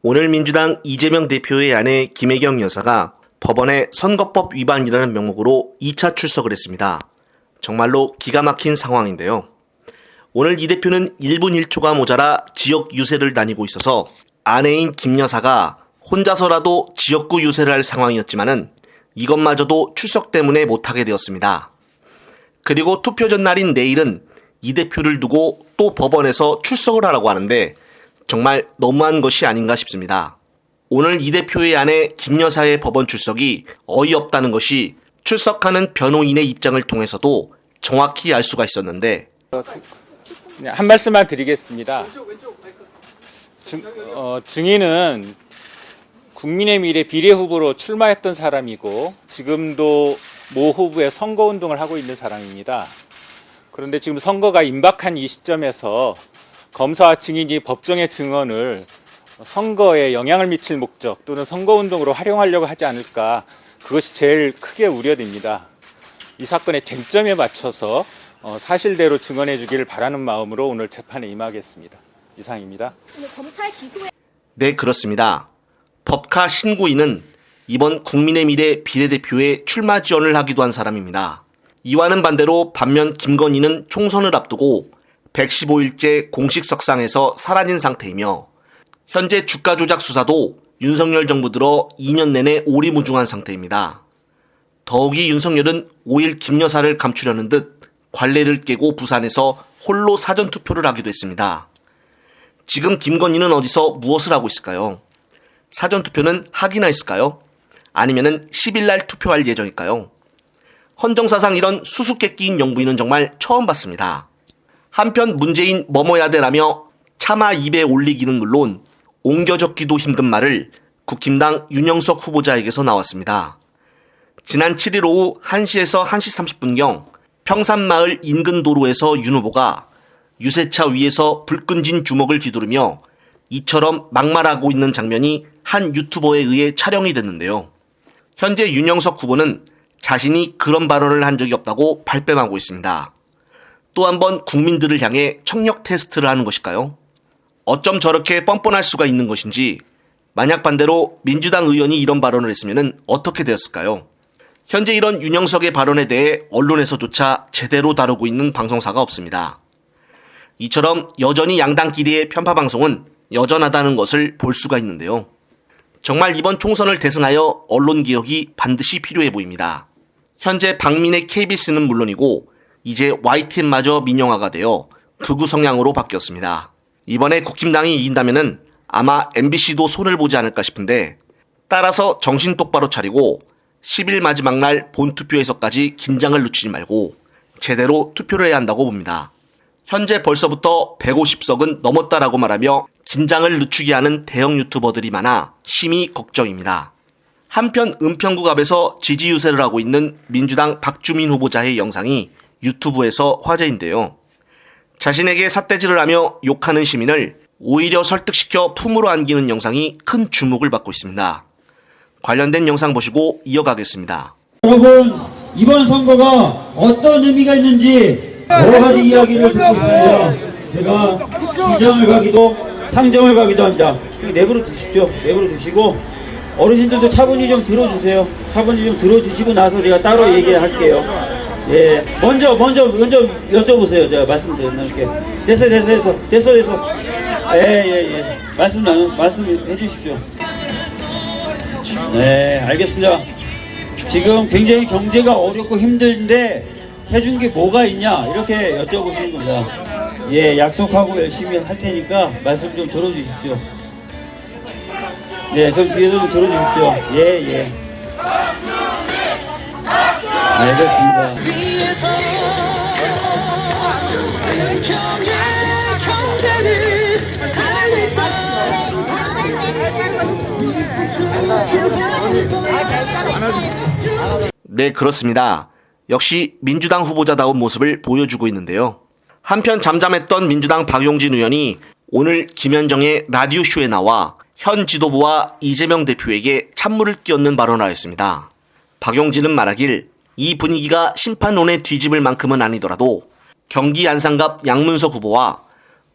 오늘 민주당 이재명 대표의 아내 김혜경 여사가 법원에 선거법 위반이라는 명목으로 2차 출석을 했습니다. 정말로 기가 막힌 상황인데요. 오늘 이 대표는 1분 1초가 모자라 지역 유세를 다니고 있어서 아내인 김 여사가 혼자서라도 지역구 유세를 할 상황이었지만은 이것마저도 출석 때문에 못하게 되었습니다. 그리고 투표 전날인 내일은 이 대표를 두고 또 법원에서 출석을 하라고 하는데 정말 너무한 것이 아닌가 싶습니다. 오늘 이 대표의 아내 김 여사의 법원 출석이 어이없다는 것이 출석하는 변호인의 입장을 통해서도 정확히 알 수가 있었는데 한 말씀만 드리겠습니다. 증인은 국민의 미래 비례후보로 출마했던 사람이고 지금도 모 후보의 선거운동을 하고 있는 사람입니다. 그런데 지금 선거가 임박한 이 시점에서 검사와 증인이 법정의 증언을 선거에 영향을 미칠 목적 또는 선거운동으로 활용하려고 하지 않을까, 그것이 제일 크게 우려됩니다. 이 사건의 쟁점에 맞춰서 사실대로 증언해 주기를 바라는 마음으로 오늘 재판에 임하겠습니다. 이상입니다. 검찰 기소에... 네, 그렇습니다. 법카 신고인은 이번 국민의 미래 비례대표에 출마 지원을 하기도 한 사람입니다. 이와는 반대로 반면 김건희는 총선을 앞두고 115일째 공식 석상에서 사라진 상태이며 현재 주가 조작 수사도 윤석열 정부 들어 2년 내내 오리무중한 상태입니다. 더욱이 윤석열은 5일 김 여사를 감추려는 듯 관례를 깨고 부산에서 홀로 사전투표를 하기도 했습니다. 지금 김건희는 어디서 무엇을 하고 있을까요? 사전투표는 하기나 했을까요? 아니면은 10일 날 투표할 예정일까요? 헌정사상 이런 수수께끼인 영부인은 정말 처음 봤습니다. 한편 문재인 뭐뭐야 돼라며 차마 입에 올리기는 물론 옮겨 적기도 힘든 말을 국힘당 윤영석 후보자에게서 나왔습니다. 지난 7일 오후 1시에서 1시 30분경 평산마을 인근 도로에서 윤 후보가 유세차 위에서 불끈진 주먹을 휘두르며 이처럼 막말하고 있는 장면이 한 유튜버에 의해 촬영이 됐는데요. 현재 윤영석 후보는 자신이 그런 발언을 한 적이 없다고 발뺌하고 있습니다. 또 한 번 국민들을 향해 청력 테스트를 하는 것일까요? 어쩜 저렇게 뻔뻔할 수가 있는 것인지, 만약 반대로 민주당 의원이 이런 발언을 했으면 어떻게 되었을까요? 현재 이런 윤영석의 발언에 대해 언론에서조차 제대로 다루고 있는 방송사가 없습니다. 이처럼 여전히 양당끼리의 편파 방송은 여전하다는 것을 볼 수가 있는데요. 정말 이번 총선을 대승하여 언론개혁이 반드시 필요해 보입니다. 현재 박민의 KBS는 물론이고 이제 YTN마저 민영화가 되어 극우 성향으로 바뀌었습니다. 이번에 국힘당이 이긴다면은 아마 MBC도 손을 보지 않을까 싶은데, 따라서 정신 똑바로 차리고 10일 마지막 날 본투표에서까지 긴장을 늦추지 말고 제대로 투표를 해야 한다고 봅니다. 현재 벌써부터 150석은 넘었다라고 말하며 긴장을 늦추게 하는 대형 유튜버들이 많아 심히 걱정입니다. 한편 은평구 앞에서 지지 유세를 하고 있는 민주당 박주민 후보자의 영상이 유튜브에서 화제인데요. 자신에게 삿대질을 하며 욕하는 시민을 오히려 설득시켜 품으로 안기는 영상이 큰 주목을 받고 있습니다. 관련된 영상 보시고 이어가겠습니다. 여러분, 이번 선거가 어떤 의미가 있는지 여러 가지 이야기를 듣고 있습니다. 제가 시장을 가기도 상정을 가기도 합니다. 내버려 두십시오. 내버려 두시고 어르신들도 차분히 좀 들어주세요. 차분히 좀 들어주시고 나서 제가 따로 얘기할게요. 예, 먼저 여쭤보세요. 제가 말씀드릴게요. 됐어. 예. 말씀해 주십시오. 네, 알겠습니다. 지금 굉장히 경제가 어렵고 힘든데 해준 게 뭐가 있냐 이렇게 여쭤보시는 겁니다. 예, 약속하고 열심히 할 테니까 말씀 좀 들어주십시오. 네, 좀 뒤에서 좀 들어주십시오. 예. 알겠습니다. 네, 그렇습니다. 역시 민주당 후보자다운 모습을 보여주고 있는데요. 한편 잠잠했던 민주당 박용진 의원이 오늘 김현정의 라디오쇼에 나와 현 지도부와 이재명 대표에게 찬물을 끼얹는 발언을 하였습니다. 박용진은 말하길 이 분위기가 심판론에 뒤집을 만큼은 아니더라도 경기 안산갑 양문석 후보와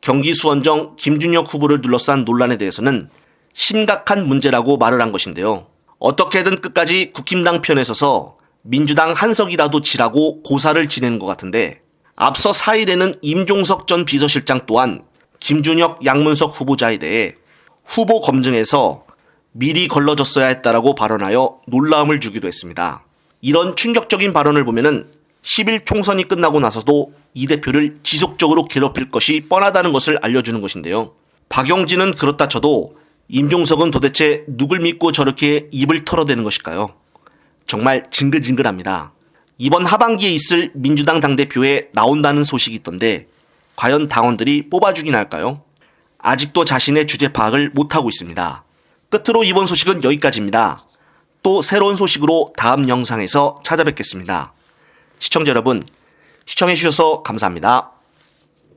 경기 수원정 김준혁 후보를 둘러싼 논란에 대해서는 심각한 문제라고 말을 한 것인데요. 어떻게든 끝까지 국힘당 편에 서서 민주당 한석이라도 지라고 고사를 지내는 것 같은데, 앞서 4일에는 임종석 전 비서실장 또한 김준혁, 양문석 후보자에 대해 후보 검증에서 미리 걸러졌어야 했다라고 발언하여 놀라움을 주기도 했습니다. 이런 충격적인 발언을 보면은 10일 총선이 끝나고 나서도 이 대표를 지속적으로 괴롭힐 것이 뻔하다는 것을 알려주는 것인데요. 박용진은 그렇다 쳐도 임종석은 도대체 누굴 믿고 저렇게 입을 털어대는 것일까요? 정말 징글징글합니다. 이번 하반기에 있을 민주당 당대표에 나온다는 소식이 있던데 과연 당원들이 뽑아주긴 할까요? 아직도 자신의 주제 파악을 못하고 있습니다. 끝으로 이번 소식은 여기까지입니다. 또 새로운 소식으로 다음 영상에서 찾아뵙겠습니다. 시청자 여러분, 시청해주셔서 감사합니다.